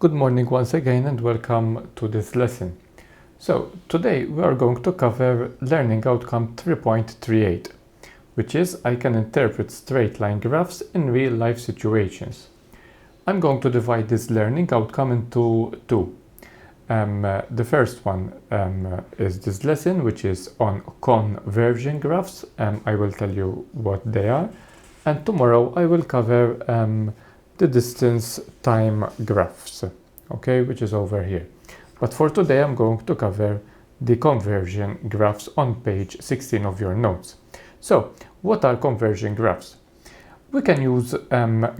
Good morning once again and welcome to this lesson. So today we are going to cover learning outcome 3.38, which is I can interpret straight line graphs in real life situations. I'm going to divide this learning outcome into two. The first one is this lesson, which is on conversion graphs. I will tell you what they are, and tomorrow I will cover the distance time graphs, okay, which is over here. But for today I'm going to cover the conversion graphs on page 16 of your notes. So what are conversion graphs? We can use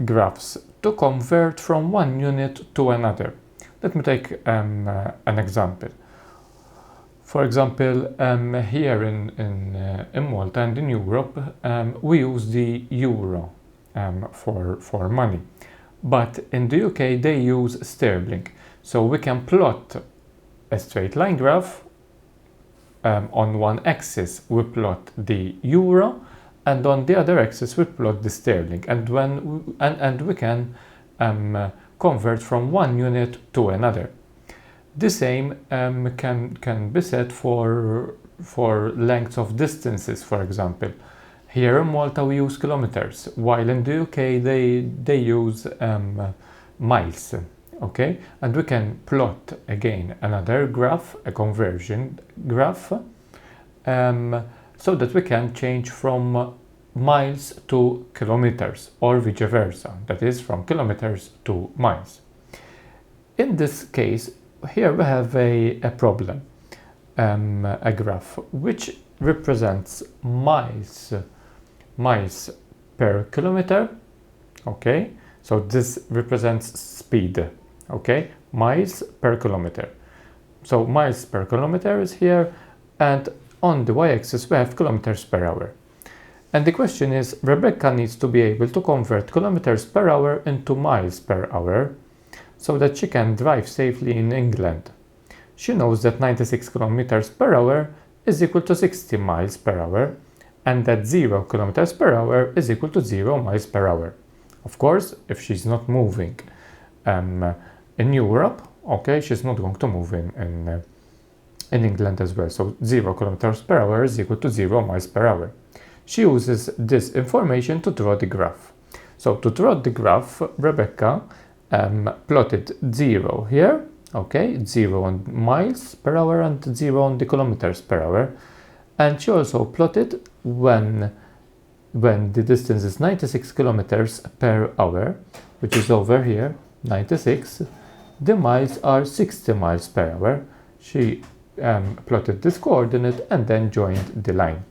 graphs to convert from one unit to another. Let me take an example. For example, here in Malta and in Europe, we use the euro for money. But in the UK, they use sterling. So we can plot a straight line graph. On one axis, we plot the euro, and on the other axis, we plot the sterling. And we can convert from one unit to another. The same can be said for lengths of distances, for example. Here in Malta we use kilometers, while in the UK they use miles, okay? And we can plot again another graph, a conversion graph, so that we can change from miles to kilometers or vice versa, that is from kilometers to miles. In this case, here we have a problem, a graph which represents miles per kilometer, okay? So this represents speed, okay? Miles per kilometer. So miles per kilometer is here, and on the y-axis we have kilometers per hour. And the question is, Rebecca needs to be able to convert kilometers per hour into miles per hour so that she can drive safely in England. She knows that 96 kilometers per hour is equal to 60 miles per hour, and that 0 kilometers per hour is equal to 0 miles per hour. Of course, if she's not moving in Europe, okay, she's not going to move in England as well. So 0 kilometers per hour is equal to 0 miles per hour. She uses this information to draw the graph. So to draw the graph, Rebecca plotted 0 here, okay, 0 on miles per hour and 0 on the kilometers per hour. And she also plotted when the distance is 96 kilometers per hour, which is over here, 96, the miles are 60 miles per hour. She plotted this coordinate and then joined the line.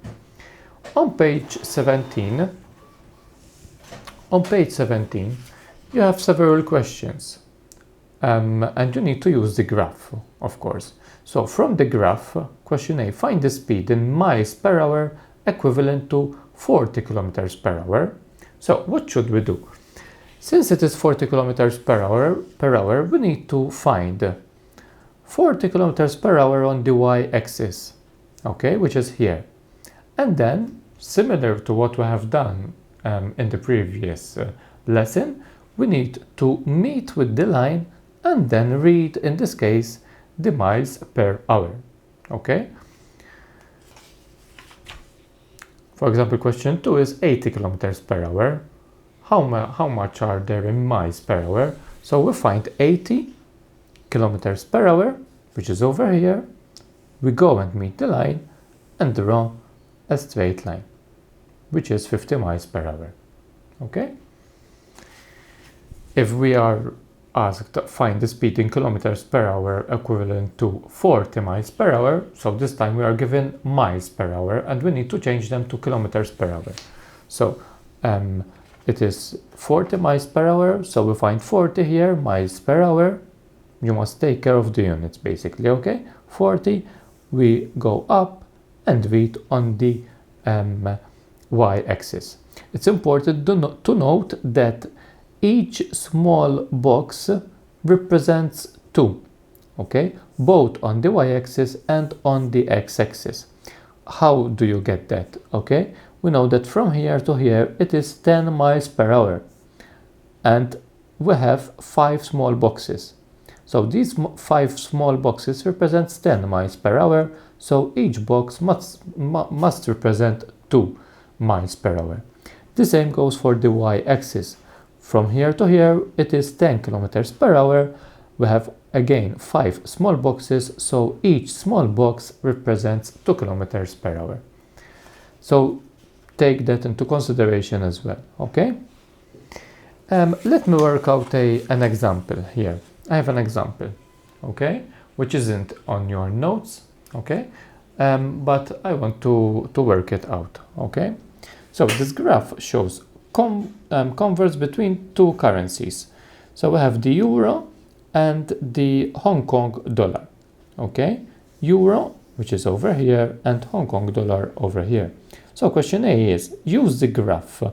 On page 17, you have several questions, and you need to use the graph, of course. So from the graph, question A, find the speed in miles per hour equivalent to 40 kilometers per hour. So what should we do? Since it is 40 kilometers per hour, we need to find 40 kilometers per hour on the y-axis, okay, which is here. And then, similar to what we have done in the previous lesson, we need to meet with the line and then read, in this case, the miles per hour, okay? For example, question 2 is 80 kilometers per hour. How much are there in miles per hour? So we find 80 kilometers per hour, which is over here. We go and meet the line and draw a straight line, which is 50 miles per hour, okay? If we are asked to find the speed in kilometers per hour equivalent to 40 miles per hour, so this time we are given miles per hour and we need to change them to kilometers per hour. So it is 40 miles per hour, so we find 40 here, miles per hour. You must take care of the units basically, okay? 40, we go up and read on the y-axis. It's important to note that each small box represents 2, okay? Both on the y-axis and on the x-axis. How do you get that, okay? We know that from here to here it is 10 miles per hour, and we have 5 small boxes. So these 5 small boxes represents 10 miles per hour, so each box must represent 2 miles per hour. The same goes for the y-axis. From here to here it is 10 kilometers per hour. We have again 5 small boxes, so each small box represents 2 kilometers per hour. So take that into consideration as well, okay? Let me work out an example here. I have an example, okay, which isn't on your notes, okay, but I want to work it out, okay? So this graph shows converse between 2 currencies. So we have the euro and the Hong Kong dollar, okay? Euro, which is over here, and Hong Kong dollar over here. So question A is, use the graph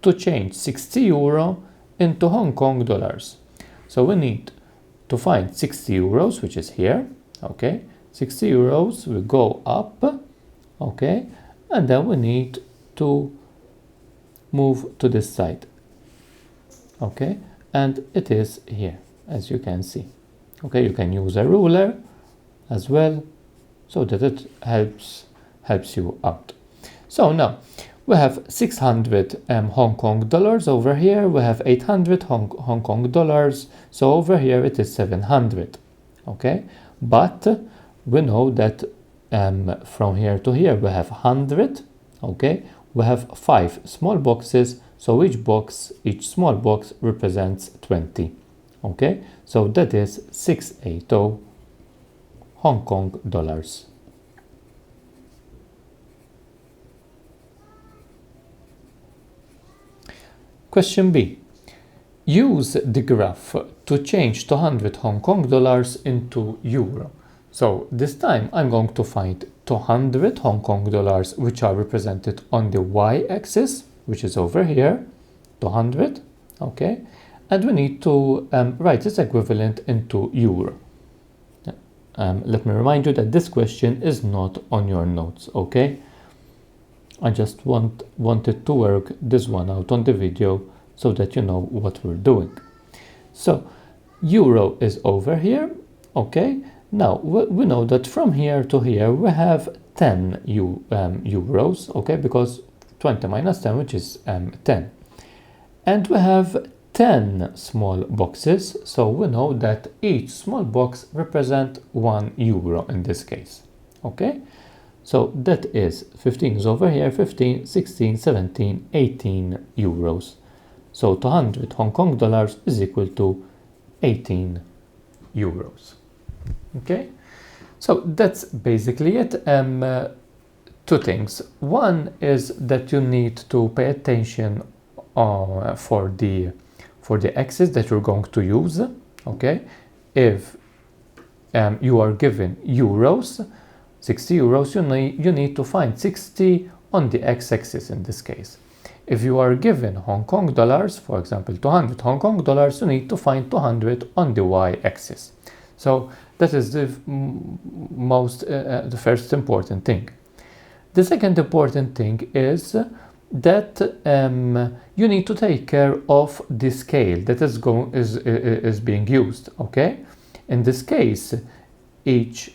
to change 60 euro into Hong Kong dollars. So we need to find 60 euros, which is here, okay? 60 euros will go up, okay? And then we need to move to this side, okay? And it is here, as you can see, okay? You can use a ruler as well, so that it helps you out. So now we have 600 Hong Kong dollars over here. We have 800 Hong Kong dollars. So over here it is 700. Okay, but we know that from here to here we have 100. Okay, we have 5 small boxes. So each small box represents 20. Okay, so that is 680 Hong Kong dollars. Question B. Use the graph to change 200 Hong Kong dollars into euro. So this time I'm going to find 200 Hong Kong dollars, which are represented on the y-axis, which is over here, 200, okay? And we need to write this equivalent into euro. Let me remind you that this question is not on your notes, okay? I just wanted to work this one out on the video so that you know what we're doing. So euro is over here, okay? Now we know that from here to here we have 10 euros, okay? Because 20 minus 10, which is 10. And we have 10 small boxes, so we know that each small box represents 1 euro in this case, okay? So that is 15 is over here, 15, 16, 17, 18 euros. So 200 Hong Kong dollars is equal to 18 euros. Okay, so that's basically it. 2 things. One is that you need to pay attention for the axis that you're going to use. Okay, if you are given euros, 60 euros, you need to find 60 on the x-axis in this case. If you are given Hong Kong dollars, for example 200 Hong Kong dollars, you need to find 200 on the y-axis. So that is the the first important thing. The second important thing is that you need to take care of the scale that is being used. Okay, in this case, each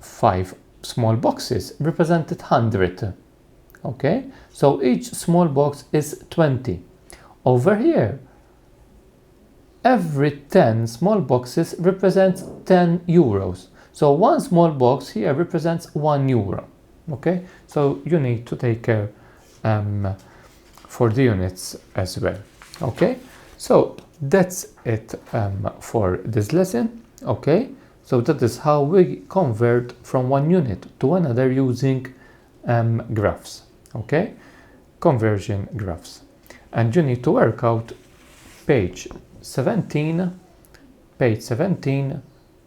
5 small boxes represented 100. Okay, so each small box is 20. Over here, every 10 small boxes represents 10 euros. So one small box here represents 1 euro. Okay, so you need to take care for the units as well. Okay, so that's it for this lesson. Okay, so that is how we convert from one unit to another using graphs. Okay, conversion graphs. And you need to work out page 17,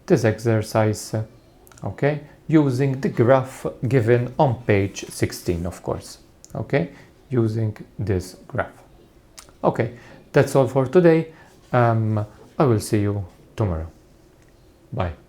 this exercise, okay, using the graph given on page 16, of course. Okay, using this graph. Okay, that's all for today. I will see you tomorrow. Bye.